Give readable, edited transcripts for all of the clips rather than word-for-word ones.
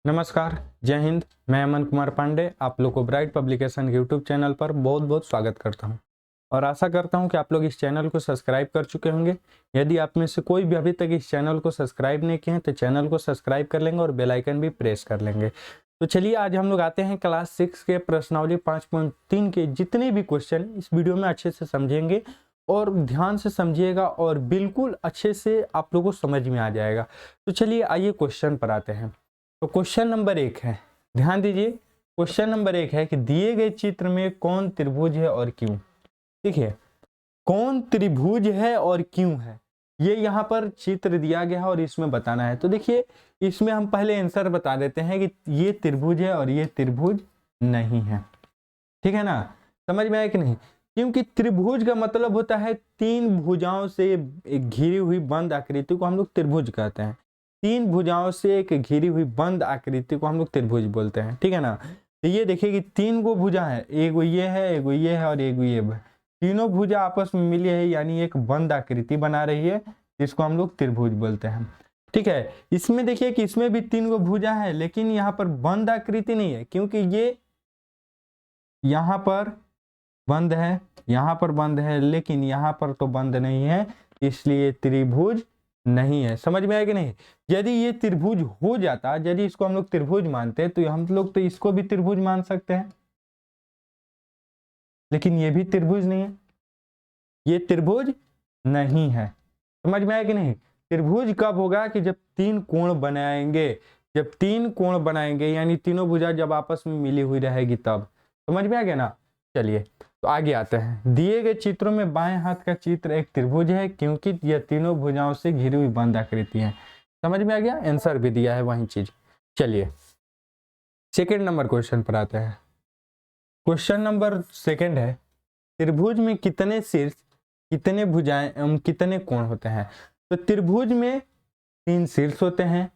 नमस्कार, जय हिंद। मैं अमन कुमार पांडे आप लोग को ब्राइट पब्लिकेशन यूट्यूब चैनल पर बहुत बहुत स्वागत करता हूं और आशा करता हूं कि आप लोग इस चैनल को सब्सक्राइब कर चुके होंगे। यदि आप में से कोई भी अभी तक इस चैनल को सब्सक्राइब नहीं किए हैं तो चैनल को सब्सक्राइब कर लेंगे और बेल आइकन भी प्रेस कर लेंगे। तो चलिए आज हम लोग आते हैं क्लास 6 के प्रश्नावली 5.3 के जितने भी क्वेश्चन इस वीडियो में अच्छे से समझेंगे और ध्यान से समझिएगा और बिल्कुल अच्छे से आप लोगों को समझ में आ जाएगा। तो चलिए आइए क्वेश्चन पर आते हैं। तो क्वेश्चन नंबर 1 है, ध्यान दीजिए। क्वेश्चन नंबर 1 है कि दिए गए चित्र में कौन त्रिभुज है और क्यों। देखिए कौन त्रिभुज है और क्यों है, ये यहाँ पर चित्र दिया गया है और इसमें बताना है। तो देखिए इसमें हम पहले आंसर बता देते हैं कि ये त्रिभुज है और ये त्रिभुज नहीं है। ठीक है ना, समझ में आया कि नहीं? क्योंकि त्रिभुज का मतलब होता है तीन भुजाओं से एक घिरी हुई बंद आकृति को हम लोग त्रिभुज कहते हैं। तीन भुजाओं से एक घिरी हुई बंद आकृति को हम लोग त्रिभुज बोलते हैं। ठीक है ना, तो ये देखिए कि तीन गो भुजा है, एगो ये है, एगो ये है और एगो ये है। तीनों भुजा आपस में मिली है यानी एक बंद आकृति बना रही है, जिसको हम लोग त्रिभुज बोलते हैं। ठीक है, इसमें देखिए कि इसमें भी तीन गो भुजा है लेकिन यहाँ पर बंद आकृति नहीं है, क्योंकि ये यहाँ पर बंद है, यहाँ पर बंद है लेकिन यहाँ पर तो बंद नहीं है, इसलिए त्रिभुज नहीं है। समझ में आया कि नहीं? यदि ये त्रिभुज हो जाता, यदि इसको हम लोग त्रिभुज मानते तो हम लोग तो इसको भी त्रिभुज मान सकते हैं, लेकिन ये भी त्रिभुज नहीं है, ये त्रिभुज नहीं है। समझ में आया कि नहीं? त्रिभुज कब होगा कि जब तीन कोण बनाएंगे, जब तीन कोण बनाएंगे यानी तीनों भुजा जब आपस में मिली हुई रहेगी तब। समझ में आ गया ना? चलिए तो आगे आते हैं। दिए गए चित्रों में बाएं हाथ का चित्र एक त्रिभुज है क्योंकि यह तीनों भुजाओं से घिरी हुई बंद आकृति है। समझ में आ गया? आंसर भी दिया है वही चीज। चलिए सेकेंड नंबर क्वेश्चन पर आते हैं। क्वेश्चन नंबर सेकेंड है, त्रिभुज में कितने शीर्ष, कितने भुजाएं एवं कितने कोण होते हैं। तो त्रिभुज में तीन शीर्ष होते हैं,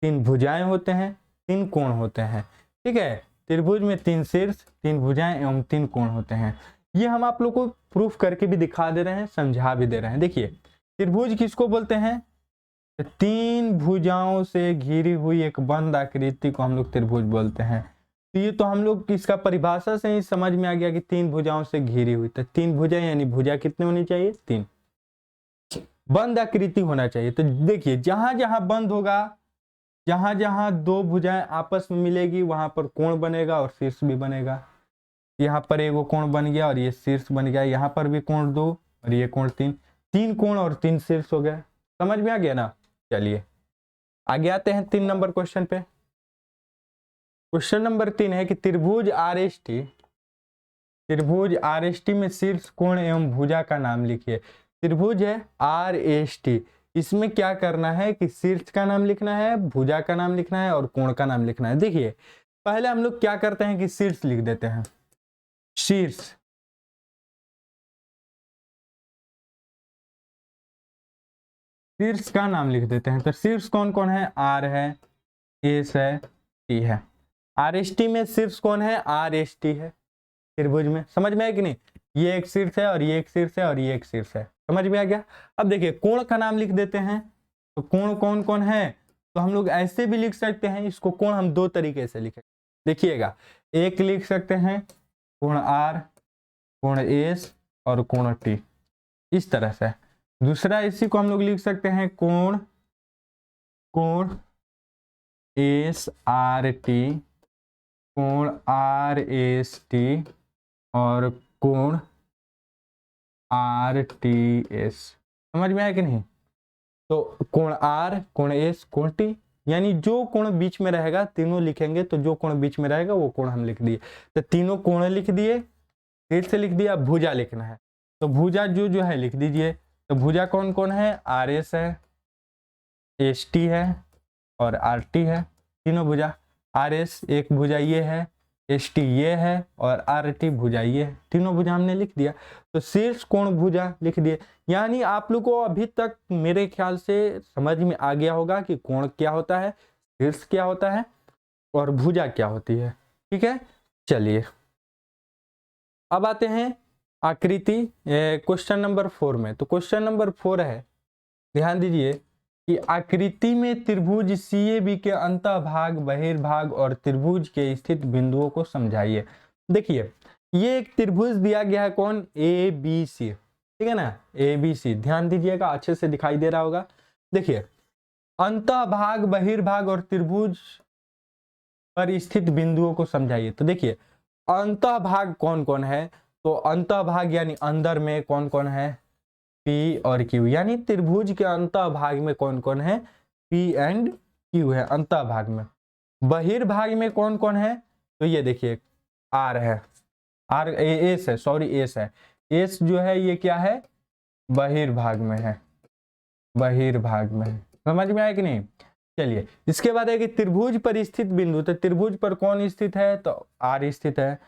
तीन भुजाएं होते हैं, तीन कोण होते हैं। ठीक है, त्रिभुज में तीन शीर्ष, तीन भुजाएं एवं तीन कोण होते हैं। ये हम आप लोग को प्रूफ करके भी दिखा दे रहे हैं, समझा भी दे रहे हैं। देखिए त्रिभुज किसको बोलते हैं? तो तीन भुजाओं से घिरी हुई एक बंद आकृति को हम लोग त्रिभुज बोलते हैं। तो ये तो हम लोग इसका परिभाषा से ही समझ में आ गया कि तीन भुजाओं से घिरी हुई। तो तीन भुजा यानी भुजा कितने होनी चाहिए? तीन। बंद आकृति होना चाहिए। तो देखिए जहां जहां बंद होगा, जहां जहां दो भुजाएं आपस में मिलेगी वहां पर कोण बनेगा और शीर्ष भी बनेगा। यहाँ पर एगो कोण बन गया और ये शीर्ष बन गया, यहाँ पर भी कोण दो और ये कोण तीन, तीन कोण और तीन शीर्ष हो गया। समझ में आ गया ना? चलिए आगे आते हैं 3 नंबर क्वेश्चन पे। क्वेश्चन नंबर 3 है कि त्रिभुज आरएसटी, त्रिभुज आरएसटी में शीर्ष कोण एवं भुजा का नाम लिखिए। त्रिभुज है आरएसटी, इसमें क्या करना है कि शीर्ष का नाम लिखना है, भुजा का नाम लिखना है और कोण का नाम लिखना है। देखिए पहले हम लोग क्या करते हैं कि शीर्ष लिख देते हैं। शीर्ष, शीर्ष का नाम लिख देते हैं। तो शीर्ष कौन कौन है? आर है, एस है, टी है। आर एस टी में शीर्ष कौन है? आर एस टी है त्रिभुज में। समझ में आया कि नहीं? ये एक शीर्ष है और ये एक शीर्ष है और ये एक शीर्ष है। समझ में आ गया? अब देखिए कोण का नाम लिख देते हैं। तो कोण कौन कौन है? तो हम लोग ऐसे भी लिख सकते हैं इसको। कोण हम दो तरीके से लिखे, देखिएगा। एक लिख सकते हैं कोण आर, कोण एस और कोण टी, इस तरह से। दूसरा इसी को हम लोग लिख सकते हैं कोण, कोण एस आर टी, कोण आर एस टी और कोण आर टी एस। समझ में आया कि नहीं? तो कोण आर, कोण एस, कोण टी, यानी जो कोण बीच में रहेगा तीनों लिखेंगे। तो जो कोण बीच में रहेगा वो कोण हम लिख दिए। तो तीनों कोण लिख दिए, फिर से लिख दिया। भुजा लिखना है तो भुजा जो जो है लिख दीजिए। तो भुजा कौन कौन है? आर एस है, एस टी है और आर टी है। तीनों भुजा। आर एस एक भुजा ये है, एस टी ये है और आर टी भुजा ये है। तीनों भुजा हमने लिख दिया। तो शीर्ष कोण भुजा लिख दिए। यानी आप लोग को अभी तक मेरे ख्याल से समझ में आ गया होगा कि कोण क्या होता है, शीर्ष क्या होता है और भुजा क्या होती है। ठीक है, चलिए अब आते हैं आकृति क्वेश्चन नंबर 4 में। तो क्वेश्चन नंबर 4 है, ध्यान दीजिए। कि आकृति में त्रिभुज CAB के अंतःभाग, बहिर्भाग और त्रिभुज के स्थित बिंदुओं को समझाइए। देखिए ये एक त्रिभुज दिया गया है, कौन, ABC, ठीक है ना, ABC। ध्यान दीजिएगा, अच्छे से दिखाई दे रहा होगा। देखिए अंतःभाग, बहिर्भाग और त्रिभुज पर स्थित बिंदुओं को समझाइए। तो देखिए अंतःभाग कौन कौन है, तो अंतःभाग यानी अंदर में कौन कौन है, P और Q, यानी त्रिभुज के अंतःभाग में कौन कौन है, P एंड Q है अंतःभाग में। बहिर्भाग में कौन कौन है, तो ये देखिए R है, S है, सॉरी S है, S जो है ये क्या है, बहिर्भाग में है, बहिर्भाग में है। समझ में आया कि नहीं। चलिए इसके बाद है कि त्रिभुज पर स्थित बिंदु, तो त्रिभुज पर कौन स्थित है, तो R स्थित है।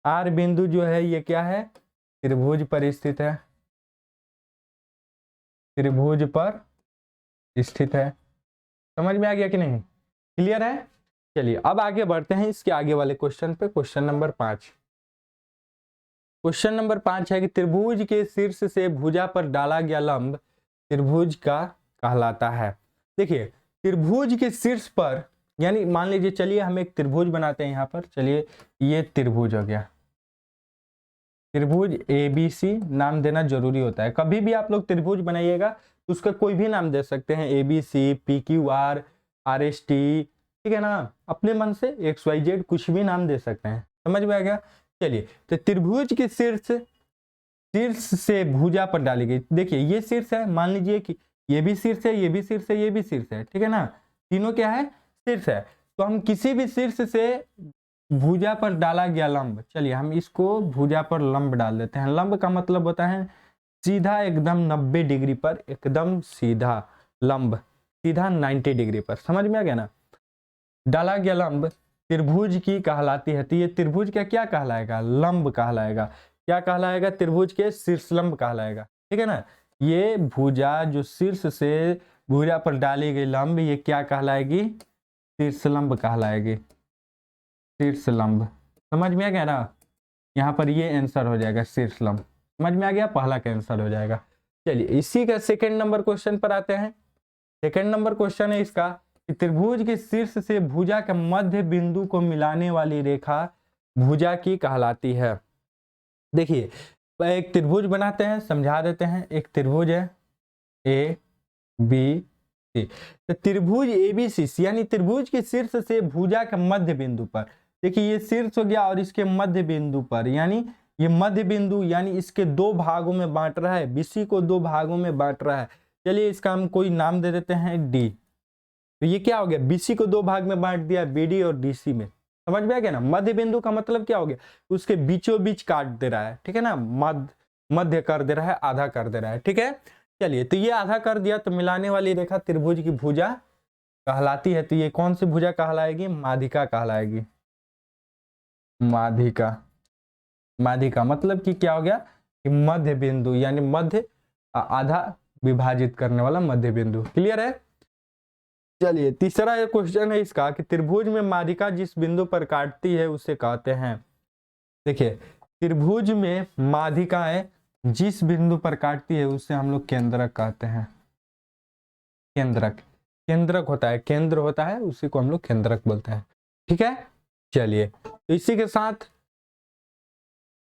R बिंदु जो है ये क्या है, त्रिभुज पर स्थित है, त्रिभुज पर स्थित है। समझ में आ गया कि नहीं, क्लियर है। चलिए अब आगे बढ़ते हैं इसके आगे वाले क्वेश्चन पे, क्वेश्चन नंबर 5। क्वेश्चन नंबर 5 है कि त्रिभुज के शीर्ष से भुजा पर डाला गया लंब त्रिभुज का कहलाता है। देखिए त्रिभुज के शीर्ष पर, यानी मान लीजिए, चलिए हम एक त्रिभुज बनाते हैं यहाँ पर, चलिए ये त्रिभुज हो गया, त्रिभुज ABC नाम देना जरूरी होता है। कभी भी आप लोग त्रिभुज बनाइएगा तो उसका कोई भी नाम दे सकते हैं, ABC, PQR, RST, ठीक है ना, अपने मन से XYZ कुछ भी नाम दे सकते हैं। समझ में आ गया। चलिए तो त्रिभुज के शीर्ष से भुजा पर डाली गई, देखिए ये शीर्ष है, मान लीजिए कि ये भी शीर्ष है, ये भी शीर्ष है, ये भी शीर्ष है, ठीक है ना, तीनों क्या है, शीर्ष है। तो हम किसी भी शीर्ष से भुजा पर डाला गया लंब, चलिए हम इसको भुजा पर लंब डाल देते हैं। लंब का मतलब होता है सीधा, एकदम 90 डिग्री पर, एकदम सीधा लंब, सीधा 90 डिग्री पर। समझ में आ गया ना। डाला गया लंब त्रिभुज की कहलाती है। तो ये त्रिभुज का क्या कहलाएगा, लंब कहलाएगा। क्या कहलाएगा, त्रिभुज के शीर्ष लंब कहलाएगा, ठीक है ना। ये भुजा जो शीर्ष से भुजा पर डाली गई लंब, ये क्या कहलाएगी, शीर्ष लंब कहलाएगी, शीर्ष लंब। समझ में आ गया ना, यहाँ पर ये आंसर हो जाएगा शीर्ष लंब। समझ में आ गया, पहला का आंसर हो जाएगा। चलिए इसी का सेकंड नंबर क्वेश्चन पर आते हैं। सेकंड नंबर क्वेश्चन है इसका कि त्रिभुज के शीर्ष से भुजा के मध्य बिंदु को मिलाने वाली रेखा भुजा की कहलाती है। देखिए एक त्रिभुज बनाते हैं, समझा देते हैं। एक त्रिभुज है ABC, तो त्रिभुज ABC यानी त्रिभुज के शीर्ष से भुजा के मध्य बिंदु पर, देखिए ये शीर्ष हो गया और इसके मध्य बिंदु पर, यानी ये मध्य बिंदु, यानी इसके दो भागों में बांट रहा है, BC को दो भागों में बांट रहा है। चलिए इसका हम कोई नाम दे देते हैं D। तो ये क्या हो गया, BC को दो भाग में बांट दिया, BD और DC में। समझ में आ गया ना। मध्य बिंदु का मतलब क्या हो गया, उसके बीचों बीच काट दे रहा है, ठीक है ना, मध्य कर दे रहा है, आधा कर दे रहा है, ठीक है। चलिए तो ये आधा कर दिया, तो मिलाने वाली रेखा त्रिभुज की भुजा कहलाती है। तो ये कौन सी भुजा कहलाएगी, माध्यिका कहलाएगी, माध्यिका। माध्यिका मतलब कि क्या हो गया, कि मध्य बिंदु, यानी मध्य आधा विभाजित करने वाला मध्य बिंदु। क्लियर है। चलिए तीसरा क्वेश्चन है इसका कि त्रिभुज में माध्यिका जिस बिंदु पर काटती है उसे कहते हैं। देखिए त्रिभुज में माध्यिकाएं जिस बिंदु पर काटती है उसे हम लोग केंद्रक कहते हैं। केंद्रक, केंद्रक होता है, केंद्र होता है, उसी को हम लोग केंद्रक बोलते हैं, ठीक है। चलिए तो इसी के साथ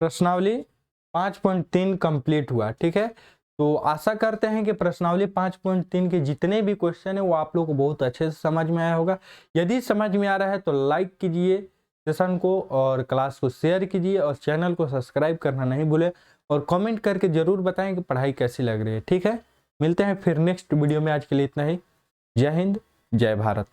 प्रश्नावली 5.3 कंप्लीट हुआ, ठीक है। तो आशा करते हैं कि प्रश्नावली 5.3 के जितने भी क्वेश्चन है वो आप लोग को बहुत अच्छे से समझ में आया होगा। यदि समझ में आ रहा है तो लाइक कीजिए सेशन को और क्लास को शेयर कीजिए और चैनल को सब्सक्राइब करना नहीं भूले और कमेंट करके जरूर बताएं कि पढ़ाई कैसी लग रही है, ठीक है। मिलते हैं फिर नेक्स्ट वीडियो में। आज के लिए इतना ही। जय हिंद, जय भारत।